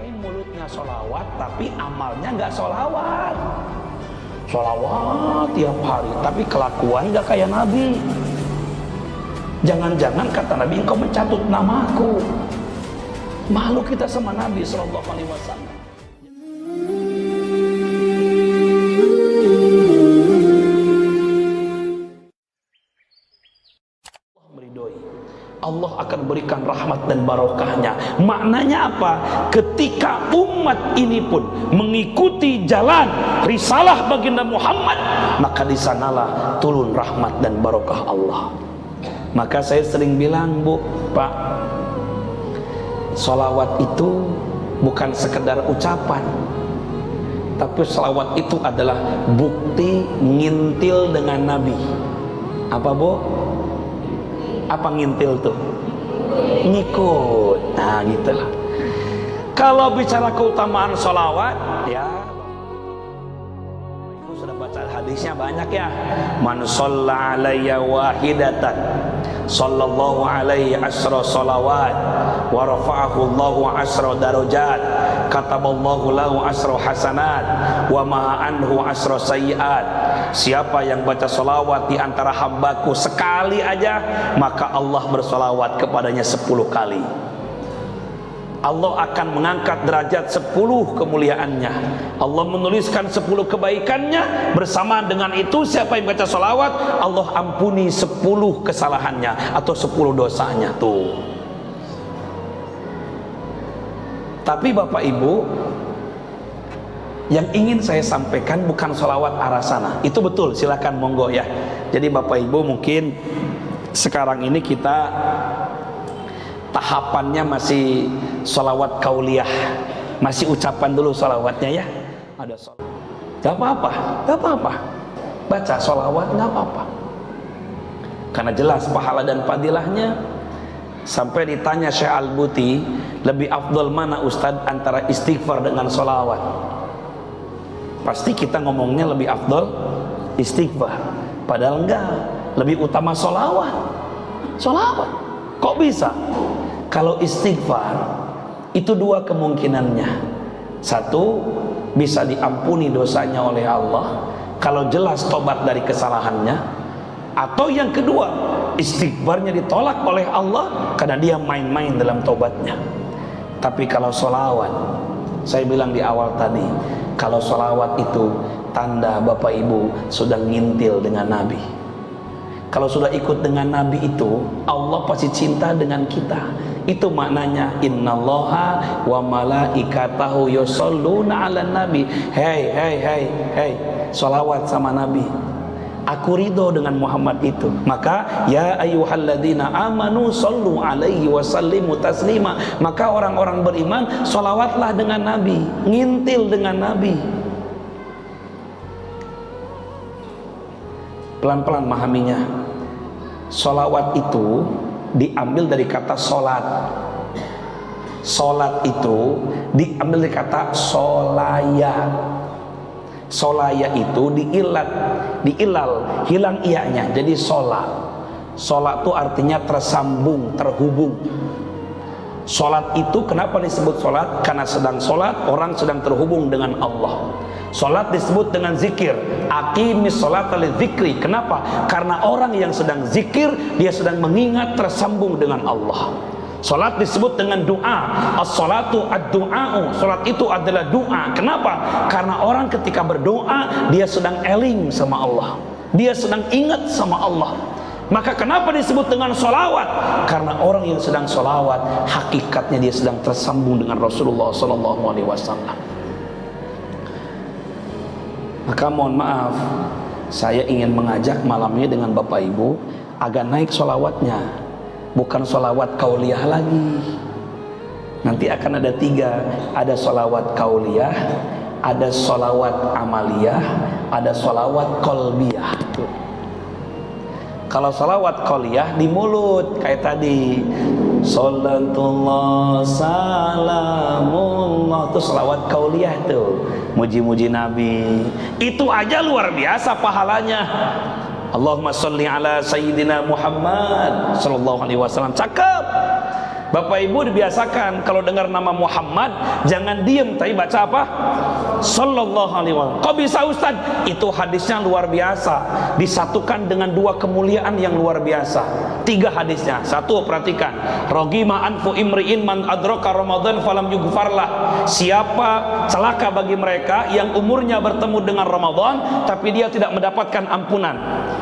ngapain mulutnya sholawat tapi amalnya nggak sholawat? Sholawat tiap hari tapi kelakuan nggak kayak Nabi. Jangan-jangan kata Nabi, engkau mencatut namaku. Malu kita sama Nabi Sallallahu Alaihi Wasallam. Allah akan berikan rahmat dan barokahnya. Maknanya apa? Ketika umat ini pun mengikuti jalan risalah baginda Muhammad, maka di sanalah turun rahmat dan barokah Allah. Maka saya sering bilang, Bu, Pak, sholawat itu bukan sekedar ucapan, tapi sholawat itu adalah bukti ngintil dengan Nabi. Apa, Bu? Apa ngintil tuh? Ngikut. Nah gitulah. Kalau bicara keutamaan sholawat, ya itu sudah baca hadisnya banyak ya. Man shalla alayya wahidatan sallallahu alaihi asra sholawat wa rafa'ahu Allahu asra darajat kataballahu lahu asra hasanat wa ma'a anhu asra sayyiat. Siapa yang baca sholawat di antara hambaku sekali aja, maka Allah bersolawat kepadanya 10 kali. Allah akan mengangkat derajat 10 kemuliaannya. Allah menuliskan 10 kebaikannya. Bersamaan dengan itu, siapa yang baca sholawat, Allah ampuni 10 kesalahannya atau 10 dosanya tuh. Tapi Bapak Ibu, yang ingin saya sampaikan bukan sholawat arah sana. Itu betul, silakan monggo ya. Jadi Bapak Ibu, mungkin sekarang ini kita tahapannya masih sholawat kauliyah, masih ucapan dulu sholawatnya ya. Ada sholawat, gak apa-apa, gak apa-apa. Baca sholawat gak apa-apa, karena jelas pahala dan fadilahnya. Sampai ditanya Syekh Al-Buti, lebih afdol mana Ustadz antara istighfar dengan sholawat? Pasti kita ngomongnya lebih afdol istighfar, padahal enggak, lebih utama sholawat. Sholawat kok bisa? Kalau istighfar itu 2 kemungkinannya. Satu, bisa diampuni dosanya oleh Allah kalau jelas tobat dari kesalahannya. Atau yang kedua, istighfarnya ditolak oleh Allah karena dia main-main dalam tobatnya. Tapi kalau sholawat, saya bilang di awal tadi, kalau sholawat itu tanda Bapak Ibu sudah ngintil dengan Nabi. Kalau sudah ikut dengan Nabi itu, Allah pasti cinta dengan kita. Itu maknanya innallaha wa malaikatahu yusholluna 'alan nabi. Hei, sholawat sama Nabi. Aku ridho dengan Muhammad itu. Maka ya ayyuhalladzina amanu shollu alaihi wasallimu taslima. Maka orang-orang beriman sholawatlah dengan Nabi, ngintil dengan Nabi. Pelan-pelan memahaminya. Sholawat itu diambil dari kata sholat. Sholat itu diambil dari kata sholaya. Sholaya itu diilal, hilang ianya, jadi sholat. Sholat itu artinya tersambung, terhubung. Sholat itu kenapa disebut sholat? Karena sedang sholat, orang sedang terhubung dengan Allah. Sholat disebut dengan zikir. Aqimis sholata lidzikri. Kenapa? Karena orang yang sedang zikir, dia sedang mengingat, tersambung dengan Allah. Salat disebut dengan doa. As-salatu ad-du'a'u. Salat itu adalah doa. Kenapa? Karena orang ketika berdoa, dia sedang eling sama Allah, dia sedang ingat sama Allah. Maka kenapa disebut dengan sholawat? Karena orang yang sedang sholawat, hakikatnya dia sedang tersambung dengan Rasulullah SAW. Maka mohon maaf, saya ingin mengajak malam ini dengan Bapak Ibu agar naik sholawatnya. Bukan sholawat kauliyah lagi. Nanti akan ada 3. Ada sholawat kauliyah, ada sholawat amaliyah, ada sholawat kolbiyah. Kalau sholawat kauliyah di mulut kayak tadi, sholatullah salamullah, itu sholawat kauliyah tuh, muji-muji Nabi. Itu aja luar biasa pahalanya. Allahumma sholli ala sayyidina Muhammad sallallahu alaihi wasallam. Cakep. Bapak Ibu dibiasakan kalau dengar nama Muhammad jangan diem tapi baca apa? Sallallahu alaihi wasallam. Kok bisa Ustaz? Itu hadisnya luar biasa, disatukan dengan dua kemuliaan yang luar biasa. 3 hadisnya. 1, perhatikan. Rogima anfu imri'in man adraka Ramadan falam yughfarlah. Siapa celaka bagi mereka yang umurnya bertemu dengan Ramadan tapi dia tidak mendapatkan ampunan.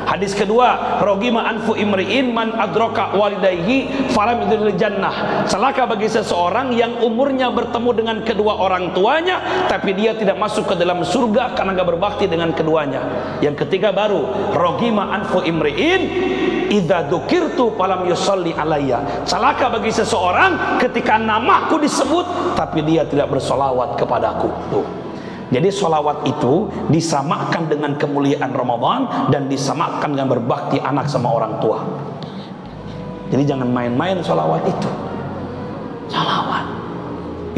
Hadis kedua, rogima anfu imri'in man adraka walidayhi falam yudkhilil jannah. Celaka bagi seseorang yang umurnya bertemu dengan kedua orang tuanya tapi dia tidak masuk ke dalam surga karena gak berbakti dengan keduanya. Yang ketiga baru rogima anfu imri'in idza dzukirtu falam yusalli alayya. Celaka bagi seseorang ketika namaku disebut tapi dia tidak bersolawat kepadaku. Tuh. Jadi solawat itu disamakan dengan kemuliaan Ramadan dan disamakan dengan berbakti anak sama orang tua. Jadi jangan main-main solawat itu. Salawat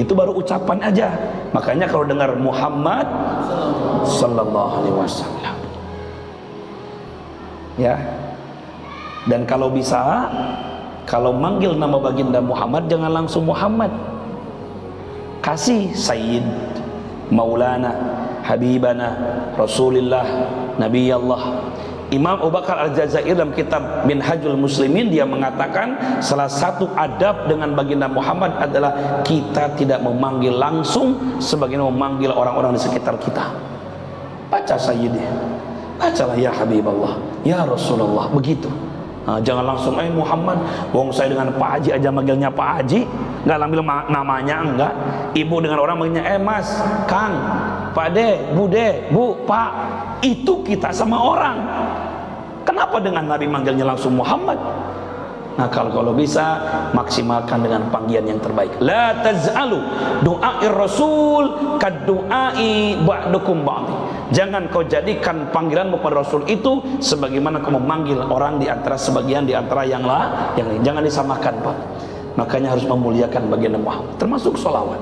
itu baru ucapan aja. Makanya kalau dengar Muhammad sallallahu alaihi wasallam, ya. Dan kalau bisa, kalau manggil nama baginda Muhammad jangan langsung Muhammad, kasih Sayyid, Maulana, Habibana, Rasulullah, Nabi Allah. Imam Abu Bakar Al-Jazair dalam kitab Minhajul Muslimin dia mengatakan salah satu adab dengan baginda Muhammad adalah kita tidak memanggil langsung sebagaimana memanggil orang-orang di sekitar kita. Baca Sayyidih, bacalah ya Habibullah, ya Rasulullah, begitu. Nah, jangan langsung Muhammad, wong saya dengan Pak Haji aja manggilnya Pak Haji, nggak ambil namanya, enggak. Ibu dengan orang manggilnya Mas, Kang, Pak De, Bude, Bu, Pak. Itu kita sama orang. Kenapa dengan Nabi manggilnya langsung Muhammad? Nah, kalau bisa maksimalkan dengan panggilan yang terbaik. La taz'alu du'air rasul kaddu'ai ba'dukum ba'd. Jangan kau jadikan panggilanmu pada Rasul itu sebagaimana kau memanggil orang di antara sebagian di antara yang lain. Jangan disamakan, Pak. Makanya harus memuliakan baginda Muhammad, termasuk sholawat.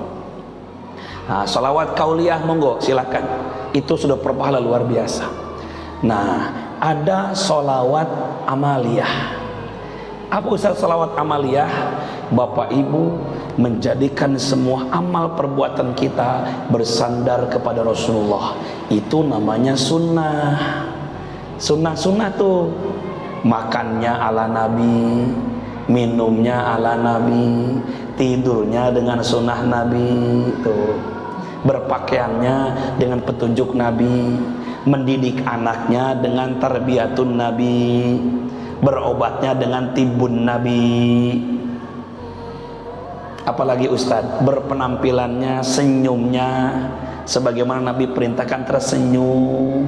Nah, sholawat kauliyah monggo silakan. Itu sudah berpahala luar biasa. Nah, ada sholawat amaliyah. Apa Ustaz sholawat amaliyah? Bapak Ibu menjadikan semua amal perbuatan kita bersandar kepada Rasulullah. Itu namanya sunnah. Sunnah-sunnah tuh makannya ala Nabi, minumnya ala Nabi, tidurnya dengan sunnah Nabi, tuh. Berpakaiannya dengan petunjuk Nabi, mendidik anaknya dengan tarbiyatun Nabi, berobatnya dengan tibun Nabi. Apalagi Ustadz, berpenampilannya, senyumnya sebagaimana Nabi perintahkan tersenyum.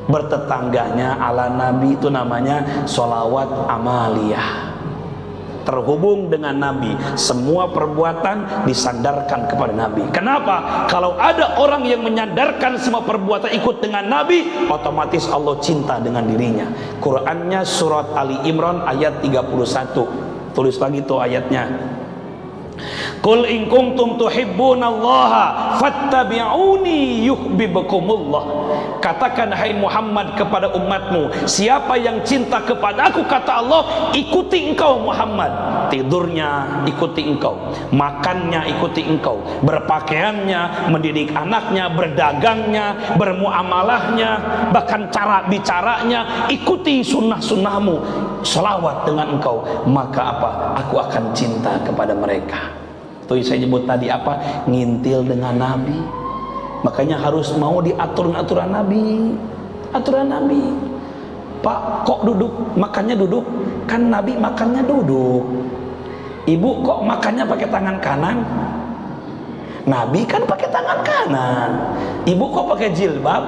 Bertetangganya ala Nabi, itu namanya sholawat amaliyah. Terhubung dengan Nabi, semua perbuatan disandarkan kepada Nabi. Kenapa? Kalau ada orang yang menyandarkan semua perbuatan ikut dengan Nabi, otomatis Allah cinta dengan dirinya. Qurannya surat Ali Imran ayat 31. Tulis lagi tuh ayatnya. Qul in kuntum tuhibbunallaha fattabi'uni yuhibbukumullah. Katakan hai Muhammad kepada umatmu, siapa yang cinta kepada aku, kata Allah, ikuti engkau Muhammad. Tidurnya ikuti engkau, makannya ikuti engkau, berpakaiannya, mendidik anaknya, berdagangnya, bermuamalahnya, bahkan cara bicaranya, ikuti sunnah-sunnahmu, selawat dengan engkau, maka apa? Aku akan cinta kepada mereka. Tuh saya nyebut tadi apa? Ngintil dengan Nabi. Makanya harus mau diatur aturan Nabi. Aturan Nabi. Pak, kok duduk? Makannya duduk? Kan Nabi makannya duduk. Ibu kok makannya pakai tangan kanan? Nabi kan pakai tangan kanan. Ibu kok pakai jilbab?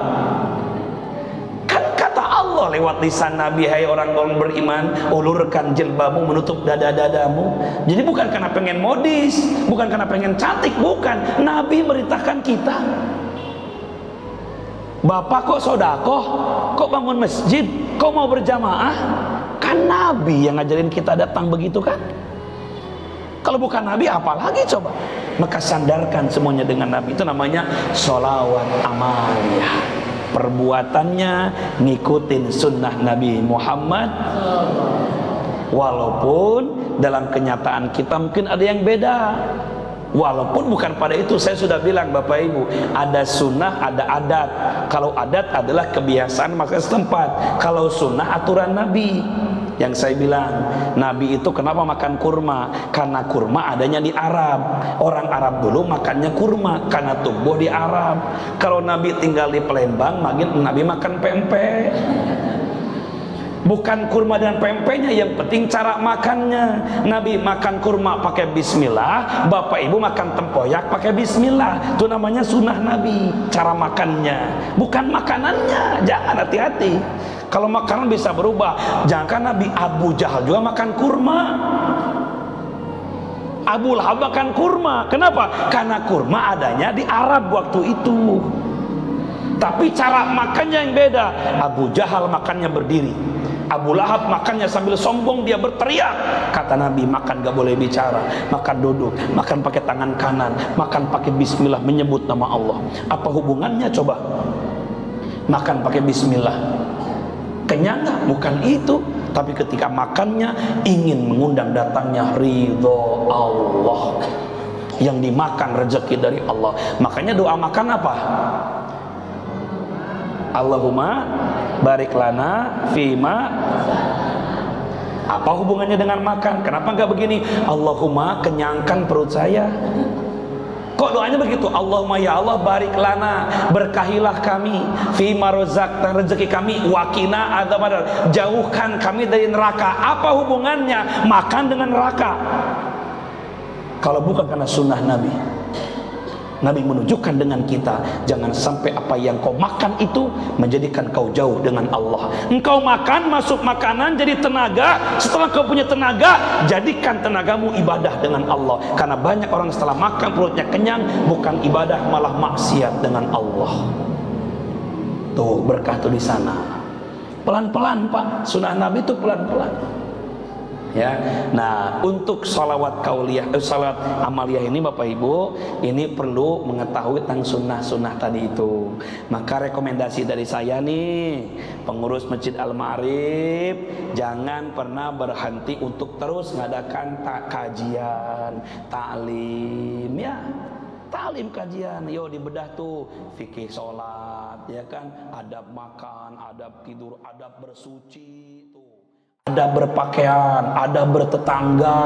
Kan kata Allah lewat lisan Nabi, hai orang-orang beriman, ulurkan jilbabmu menutup dada-dadamu. Jadi bukan karena pengen modis, bukan karena pengen cantik, bukan. Nabi merintahkan kita. Bapak kok sodakoh, kok bangun masjid, kok mau berjamaah? Kan Nabi yang ngajarin kita datang begitu kan? Kalau bukan Nabi apalagi coba? Maka sandarkan semuanya dengan Nabi. Itu namanya sholawat amaliyah. Perbuatannya ngikutin sunnah Nabi Muhammad, walaupun dalam kenyataan kita mungkin ada yang beda. Walaupun bukan pada itu, saya sudah bilang Bapak Ibu, ada sunnah, ada adat. Kalau adat adalah kebiasaan masyarakat setempat, kalau sunnah aturan Nabi. Yang saya bilang, Nabi itu kenapa makan kurma? Karena kurma adanya di Arab. Orang Arab dulu makannya kurma karena tumbuh di Arab. Kalau Nabi tinggal di Palembang, Nabi makan pempek. Bukan kurma dan pempeknya, yang penting cara makannya. Nabi makan kurma pakai bismillah, Bapak Ibu makan tempoyak pakai bismillah. Itu namanya sunnah Nabi, cara makannya, bukan makanannya. Jangan, hati-hati. Kalau makanan bisa berubah. Jangan Nabi Abu Jahal juga makan kurma, Abu Lahab makan kurma. Kenapa? Karena kurma adanya di Arab waktu itu. Tapi cara makannya yang beda. Abu Jahal makannya berdiri, Abu Lahab makannya sambil sombong, dia berteriak. Kata Nabi, makan gak boleh bicara, makan duduk, makan pakai tangan kanan, makan pakai bismillah, menyebut nama Allah. Apa hubungannya coba? Makan pakai bismillah kenyang gak? Bukan itu. Tapi ketika makannya ingin mengundang datangnya ridho Allah, yang dimakan rezeki dari Allah. Makanya doa makan apa? Allahumma barik lana fima. Apa hubungannya dengan makan? Kenapa enggak begini? Allahumma kenyangkan perut saya. Kok doanya begitu? Allahumma ya Allah barik lana, berkahilah kami, fima rozaktan, rezeki kami, wakina adzabannar, jauhkan kami dari neraka. Apa hubungannya makan dengan neraka? Kalau bukan karena sunnah Nabi. Nabi menunjukkan dengan kita, jangan sampai apa yang kau makan itu menjadikan kau jauh dengan Allah. Engkau makan, masuk makanan jadi tenaga. Setelah kau punya tenaga, jadikan tenagamu ibadah dengan Allah. Karena banyak orang setelah makan perutnya kenyang, bukan ibadah malah maksiat dengan Allah. Tuh berkah tuh di sana. Pelan-pelan Pak, sunnah Nabi itu pelan-pelan. Ya, nah untuk salawat kauliyah, salawat amaliyah ini Bapak Ibu, ini perlu mengetahui tentang sunnah-sunnah tadi itu. Maka rekomendasi dari saya nih, pengurus Masjid Al-Ma'arif, jangan pernah berhenti untuk terus mengadakan kajian, taklim, ya. Taklim kajian, yo dibedah tuh fikih sholat, ya kan, adab makan, adab tidur, adab bersuci tuh. Ada berpakaian, ada bertetangga.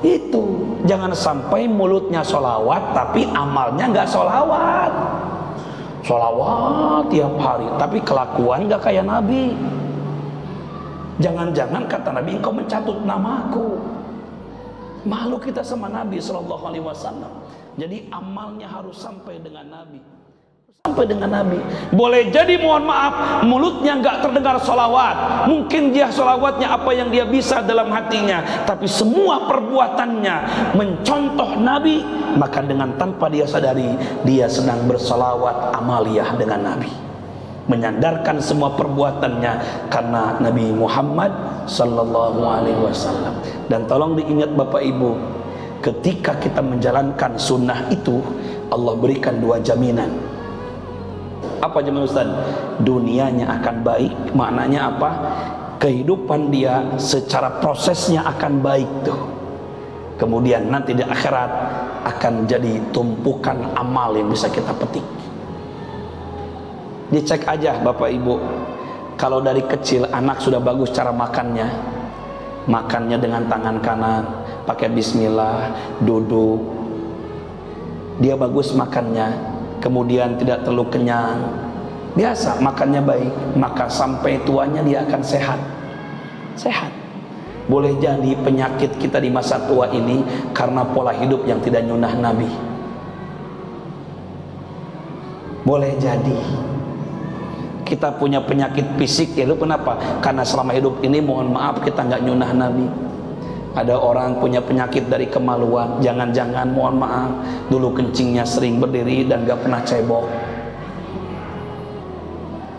Itu jangan sampai mulutnya sholawat tapi amalnya nggak sholawat. Sholawat tiap hari tapi kelakuan nggak kayak Nabi. Jangan-jangan kata Nabi, engkau mencatut namaku. Malu kita sama Nabi Shallallahu Alaihi Wasallam. Jadi amalnya harus sampai dengan Nabi. Sampai dengan Nabi. Boleh jadi mohon maaf mulutnya nggak terdengar sholawat, mungkin dia sholawatnya apa yang dia bisa dalam hatinya, tapi semua perbuatannya mencontoh Nabi, maka dengan tanpa dia sadari dia sedang bersolawat amaliyah dengan Nabi, menyandarkan semua perbuatannya karena Nabi Muhammad Sallallahu Alaihi Wasallam. Dan tolong diingat Bapak Ibu, ketika kita menjalankan sunnah itu, Allah berikan dua jaminan. Apa jaminan Ustaz? Dunianya akan baik. Maknanya apa? Kehidupan dia secara prosesnya akan baik tuh. Kemudian nanti di akhirat akan jadi tumpukan amal yang bisa kita petik. Dicek aja Bapak Ibu, kalau dari kecil anak sudah bagus cara makannya, makannya dengan tangan kanan, pakai bismillah, duduk, dia bagus makannya, kemudian tidak terlalu kenyang, biasa makannya baik, maka sampai tuanya dia akan sehat. Sehat. Boleh jadi penyakit kita di masa tua ini karena pola hidup yang tidak nyunah Nabi. Boleh jadi kita punya penyakit fisik, itu kenapa? Karena selama hidup ini mohon maaf kita nggak nyunah Nabi. Ada orang punya penyakit dari kemaluan, jangan-jangan mohon maaf dulu kencingnya sering berdiri dan gak pernah cebok.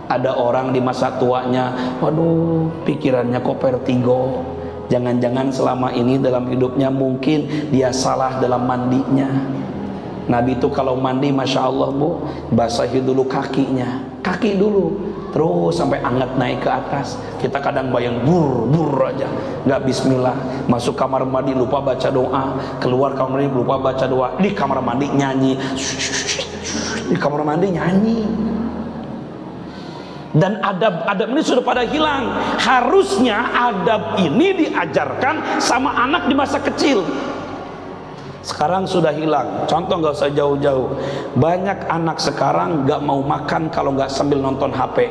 Ada orang di masa tuanya, waduh pikirannya kok vertigo, jangan-jangan selama ini dalam hidupnya mungkin dia salah dalam mandinya. Nabi itu kalau mandi, Masya Allah Bu, basahi dulu kakinya, kaki dulu, terus sampai anget naik ke atas. Kita kadang bayang bur aja, nggak bismillah. Masuk kamar mandi lupa baca doa, keluar kamar mandi lupa baca doa, di kamar mandi nyanyi, di kamar mandi nyanyi. Dan adab-adab ini sudah pada hilang. Harusnya adab ini diajarkan sama anak di masa kecil. Sekarang sudah hilang. Contoh nggak usah jauh-jauh. Banyak anak sekarang nggak mau makan kalau nggak sambil nonton HP.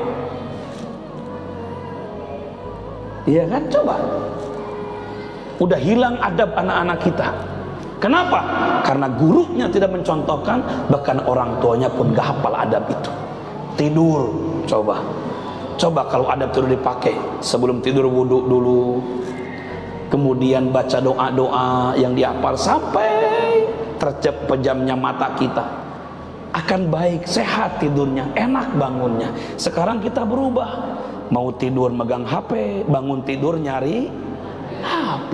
Iya kan? Coba. Udah hilang adab anak-anak kita. Kenapa? Karena gurunya tidak mencontohkan, bahkan orang tuanya pun nggak hafal adab itu. Tidur, coba kalau adab tidur dipakai. Sebelum tidur wudhu dulu, kemudian baca doa-doa yang dihafal sampai terpejamnya mata kita, akan baik, sehat tidurnya, enak bangunnya. Sekarang kita berubah, mau tidur megang HP, bangun tidur nyari HP.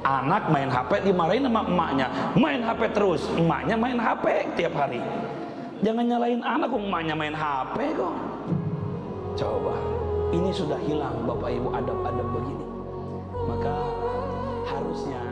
Anak main HP dimarahin sama emaknya, main HP terus, emaknya main HP tiap hari. Jangan nyalain anak kok emaknya main HP kok. Coba, ini sudah hilang Bapak Ibu adab-adab begini. Maka harusnya